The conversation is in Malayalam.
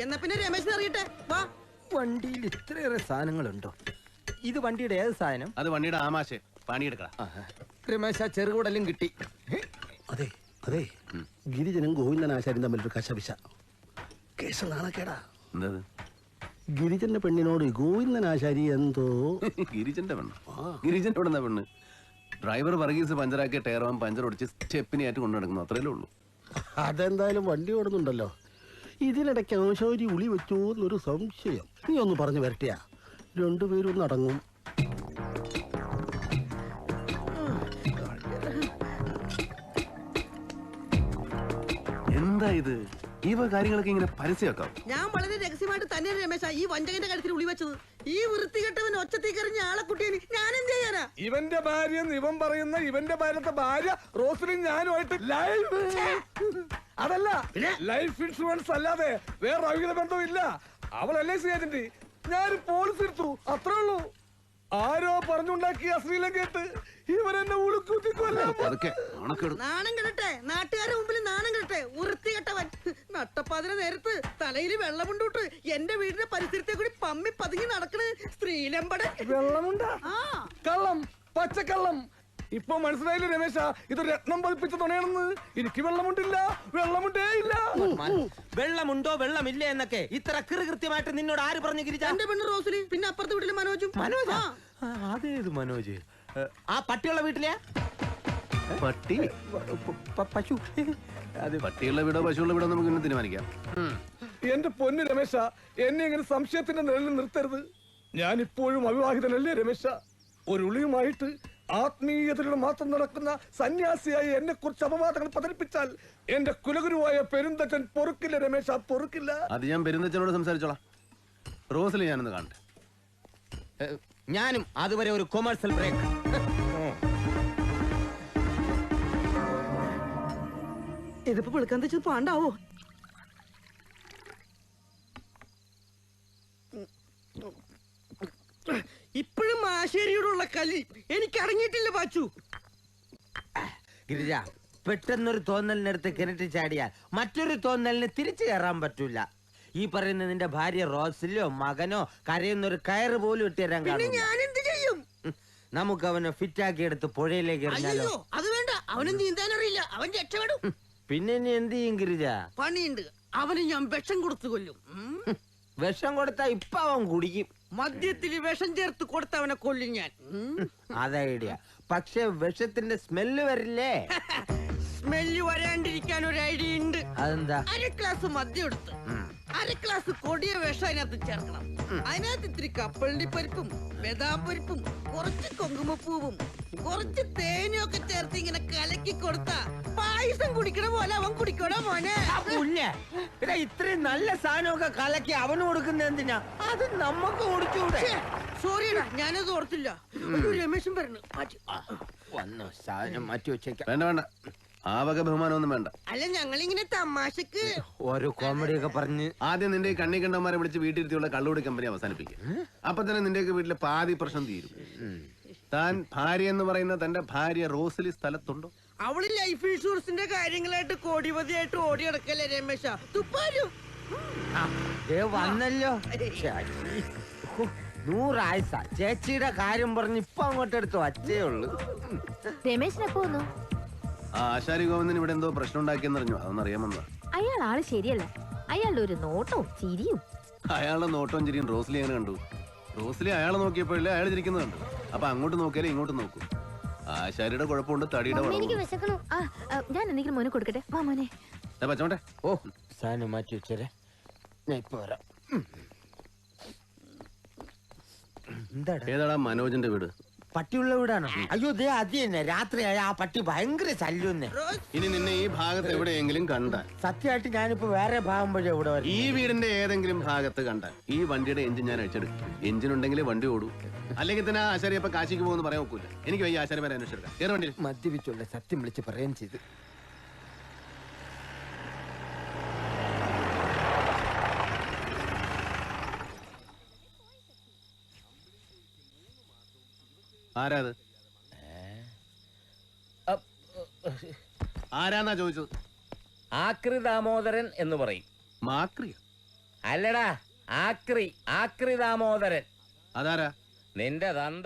എന്നാ പിന്നെ രമേശിനെ അറിയട്ടെ. വാ. വണ്ടിയിൽ ഇത്രയേറെ സാധനങ്ങളുണ്ടോ? ഇത് വണ്ടിയുടെ ഏത് സാധനം? അത് വണ്ടിയുടെ ആമാശേ. പണിയെടുക്കാം. രമേശ ചെറുകൂടലും കിട്ടി. അതെ അതെ, ഗിരിജനും ഗോവിന്ദനാശാരും തമ്മിലൊരു കശപിശ കേസ് നാണക്കേടാ. എന്താ ഗിരിജന്റെ പെണ്ണിനോട് ഗോവിന്ദനാശാരി എന്തോ. ഗിരിജന്റെ പെണ്ണ്? ഗിരിജന്റെ പെണ്ണെന്താ പെണ്ണ്? ഡ്രൈവർ വർഗീസ് പഞ്ചറാക്കിയ ടയർ പഞ്ചർ ഒടിച്ച് സ്റ്റെപ്പിനായിട്ട് കൊണ്ടു നടക്കുന്നു, അത്രയല്ലേ ഉള്ളൂ. അതെന്തായാലും വണ്ടി ഓടുന്നുണ്ടല്ലോ. ഇതിനിടയ്ക്ക് ആശാരി ഉളി വെച്ചോ എന്നൊരു സംശയം. നീ ഒന്ന് പറഞ്ഞു വരട്ടിയാ രണ്ടുപേരും ഒന്ന് അടങ്ങും. എന്താ ഇത്? ഈ കാര്യങ്ങളൊക്കെ ഇങ്ങനെ പരസ്യമാക്കാം? ഞാൻ വളരെ രഹസ്യമായിട്ട് തന്നെയാണ് രമേശ ഈ വഞ്ചകന്റെ കാര്യത്തിൽ ഉളി വെച്ചത്. ഈ വൃത്തികെട്ടവൻ ഒച്ചത്തി കറിഞ്ഞ ആളെ കുട്ടിയെ ഞാൻ എന്ത് ചെയ്യാനാ? ഇവന്റെ ഭാര്യ ഇവൻ പറയുന്ന ഇവന്റെ ഭാര്യ റോസ്ലിൻ ഞാനുമായിട്ട് ലൈവ്. അതല്ല, ലൈഫ് ഇൻഷുറൻസ് അല്ലാതെ വേറെ അവിഹിത ബന്ധമില്ല. അവൾ LIC ഏജന്റ്, ഞാൻ പോളിസി എടുത്തു, അത്രേ ഉള്ളൂ. ആരോ പറഞ്ഞുണ്ടാക്കിയ അശ്ലീലം കേട്ട് ഇവരെന്നെ നാണം കെടട്ടെ, നാട്ടുകാരുടെ മുമ്പിൽ നാണം കെടട്ടെ. വൃത്തികെട്ടവൻ നട്ടപ്പാതിര നേരത്ത് തലയിൽ വെള്ളമുണ്ടോട്ട് എന്റെ വീടിന്റെ പരിസരത്തെ കൂടി പമ്മി പതുങ്ങി നടക്കണ് സ്ത്രീലമ്പടൻ. വെള്ളമുണ്ടാ? കള്ളം, പച്ചക്കള്ളം. ഇപ്പൊ മനസ്സിലായില്ലേ രമേശ, ഇത് രത്നം പതിപ്പിച്ച തുണയാണെന്ന്. എനിക്ക് വെള്ളമുണ്ടില്ല, വെള്ളമുണ്ടേ ഇല്ല. വെള്ളമുണ്ടോ വെള്ളമില്ല എന്നൊക്കെ ഇത്ര കൃത്യമായിട്ട് നിന്നോട് ആര് പറഞ്ഞു ഗിരിജ? എന്റെ പെണ്ണ് റോസിലി, പിന്നെ അപ്പുറത്തെ വീട്ടിലെ മനോജും. മനോജ്? അതേത് മനോജ്? ആ പട്ടിയുള്ള വീട്ടിലെ പട്ടി? പശു? പട്ടിയുള്ള വീടോ പശുള്ള വീടോ നമുക്ക് ഇന്ന് തീരുമാനിക്കാം. എന്റെ പൊന്നു രമേശ, എന്നെ ഇങ്ങനെ സംശയത്തിന്റെ നിഴലിൽ നിർത്തരുത്. ഞാൻ ഇപ്പോഴും അവിവാഹിതനല്ലേ രമേശ? ഒരു ഉളിയുമായിട്ട് ആത്മീയതയിലൂടെ മാത്രം നടക്കുന്ന സന്യാസിയായി എന്നെ കുറിച്ച് അപവാദങ്ങൾ പതരിപ്പിച്ചാൽ എന്റെ കുലഗുരുവായ പെരുന്തച്ചൻ പൊറുക്കില്ല രമേശ, പൊറുക്കില്ല. അത് ഞാൻ പെരുന്തച്ചനോട് സംസാരിച്ചോളാം. റോസിൽ ഞാനൊന്ന് കാണട്ടെ. ഞാനും അതുവരെ ഒരു കൊമേഴ്സ്യൽ ബ്രേക്ക്. ഇതിപ്പോ വിളിക്കാൻ തെച്ചത് പാണ്ടാവോ? ഇപ്പോഴും ആശേരിയോടുള്ള കലി എനിക്ക് അടങ്ങിയിട്ടില്ല പാച്ചു. ഗിരിജ, പെട്ടെന്നൊരു തോന്നലിനടുത്ത് കിണറ്റ് ചാടിയാൽ മറ്റൊരു തോന്നലിന് തിരിച്ചു കയറാൻ പറ്റൂല. ഈ പറയുന്ന നിന്റെ ഭാര്യ റോസിലോ മകനോ കരയുന്നൊരു കയറ് പോലും ഇട്ടുതരാൻ കാണും. ഞാൻ എന്ത് ചെയ്യും? നമുക്ക് അവനെ ഫിറ്റാക്കി എടുത്ത് പുഴയിലേക്ക് എറിഞ്ഞാലോ? അത് വേണ്ട, അവനും നീന്താൻ അറിയില്ല, അവൻ രക്ഷപ്പെടും. പിന്നെ നീ എന്ത് ചെയ്യും ഗിരിജ? പണിയുണ്ട്, അവന് ഞാൻ വിഷം കൊടുത്തു കൊല്ലും. വിഷം കൊടുത്താ ഇപ്പൊ അവൻ കുടിക്കും. മദ്യത്തിൽ വിഷം ചേർത്ത് കൊടുത്തവനെ കൊല്ലും ഞാൻ. അത് ഐഡിയ. പക്ഷെ വിഷത്തിന്റെ സ്മെല്ല് വരില്ലേ? സ്മെല്ല് വരാണ്ടിരിക്കാൻ ഒരു ഐഡിയ ഉണ്ട്. അതെന്താ? 1 ഗ്ലാസ് മദ്യം എടുത്ത് 1 ഗ്ലാസ് കൊടിയ വിഷം അതിനകത്ത് ചേർക്കണം. അതിനകത്ത് ഇത്തിരി കപ്പലണ്ടി പരിപ്പും ബദാം പരിപ്പും കുറച്ച് കുങ്കുമപ്പൂവും കുറച്ച് തേനും ഒക്കെ ചേർത്ത് ഇങ്ങനെ കലക്കി കൊടുത്ത പായസം കുടിക്കണ പോലെ അവൻ കുടിക്കണോ മോനെ? ഇത്രയും നല്ല സാധനമൊക്കെ കലക്കി അവന് കൊടുക്കുന്ന എന്തിനാ? അത് നമുക്ക് കുടിച്ചൂടെ? സോറിയടാ, ഞാനത് ഓർത്തില്ല. രമേശൻ പറഞ്ഞു വന്നോ, സാധനം മാറ്റി വെച്ചേക്കാം. വേണ്ട വേണ്ട, ആ വക ബഹുമാനമൊന്നും വേണ്ട. അല്ല, ഞങ്ങളിങ്ങനെ തമാശക്ക് ഓരോ കോമഡി ഒക്കെ പറഞ്ഞ് ആദ്യം നിന്റെ കണ്ണി കണ്ടന്മാരെ വിളിച്ച് വീട്ടിലെത്തിയുള്ള കള്ളുകൂടി കമ്പനി അവസാനിപ്പിക്കും. അപ്പൊ തന്നെ നിന്റെയൊക്കെ വീട്ടിലെ പാതി പ്രശ്നം തീരും. താൻ ഭാര്യ എന്ന് പറയുന്ന തന്റെ ഭാര്യ റോസിലി സ്ഥലത്തുണ്ടോ? അവള് ലൈഫ് ഇൻഷുറൻസിന്റെ കാര്യങ്ങളായിട്ട് കോടിപതിയായിട്ട് ഓടി നടക്കല്ലേ രമേശ? തുപ്പാരും വന്നല്ലോ. 100 ആയുസ. ചേച്ചിയുടെ കാര്യം പറഞ്ഞ് ഇപ്പൊ അങ്ങോട്ട് എടുത്തു വച്ചേ ഉള്ളു. രമേശിനെപ്പോ വന്നു? ആ ആശാരി ഗോവിന്ദൻ ഇവിടെ എന്തോ പ്രശ്നം ഉണ്ടാക്കിയെന്നറിഞ്ഞു, അതൊന്നും അറിയാമെന്നാ. അയാൾ ആള് ശരിയല്ല. അയാളുടെ ഒരു നോട്ടവും ചിരിയും. അയാളുടെ നോട്ടവും ചിരിയും റോസ്ലി എങ്ങനെ കണ്ടു? റോസ്ലി അയാളെ നോക്കിയപ്പോഴല്ലേ അയാൾ ചിരിക്കുന്നത് കണ്ടു. അപ്പൊ അങ്ങോട്ട് നോക്കിയാലേ ഇങ്ങോട്ട് നോക്കൂ. ആശാരിയുടെ കുഴപ്പമുണ്ട്, തടിയുടെ ഞാൻ എന്തെങ്കിലും മോനെ കൊടുക്കട്ടെ? വാ മോനെ. പച്ചോട്ടെ. ഓ, സാധനം മാറ്റി വെച്ചേ, ഞാൻ ഇപ്പൊ വരാം. ഏതാടാ മനോജിന്റെ വീട്? പട്ടിയുള്ള വീടാണോ? അയ്യോ, ദേ അത് തന്നെ. രാത്രിയായ ആ പട്ടി ഭയങ്കര ശല്യം. ഇനി നിന്നെ ഈ ഭാഗത്ത് എവിടെയെങ്കിലും കണ്ടാൽ, സത്യമായിട്ട് ഞാനിപ്പോ വേറെ ഭാഗം വഴി ഇവിടെ വരും. ഈ വീടിന്റെ ഏതെങ്കിലും ഭാഗത്ത് കണ്ടാൽ ഈ വണ്ടിയുടെ എഞ്ചിൻ ഞാൻ അഴിച്ചെടുക്കും. എഞ്ചിൻ ഉണ്ടെങ്കിൽ വണ്ടി ഓടൂ. അല്ലെങ്കിൽ തന്നെ ആശാരി അപ്പൊ കാശിക്ക് പോകുന്ന പറയാൻ നോക്കൂല. എനിക്ക് വയ്യ ആശാരി വരെ അന്വേഷിച്ചെടുക്കാം. ഏറെ വണ്ടി മദ്യപിച്ചുള്ള സത്യം വിളിച്ച് പറയുകയും ചെയ്ത്. ആരാത്? ആരാന്നാ ചോദിച്ചത്? ആക്രി ദാമോദരൻ എന്ന് പറയും. മാക്രിയ? അല്ലടാ, ആക്രി ദാമോദരൻ. അതാരാ? നിന്റെ തന്ത.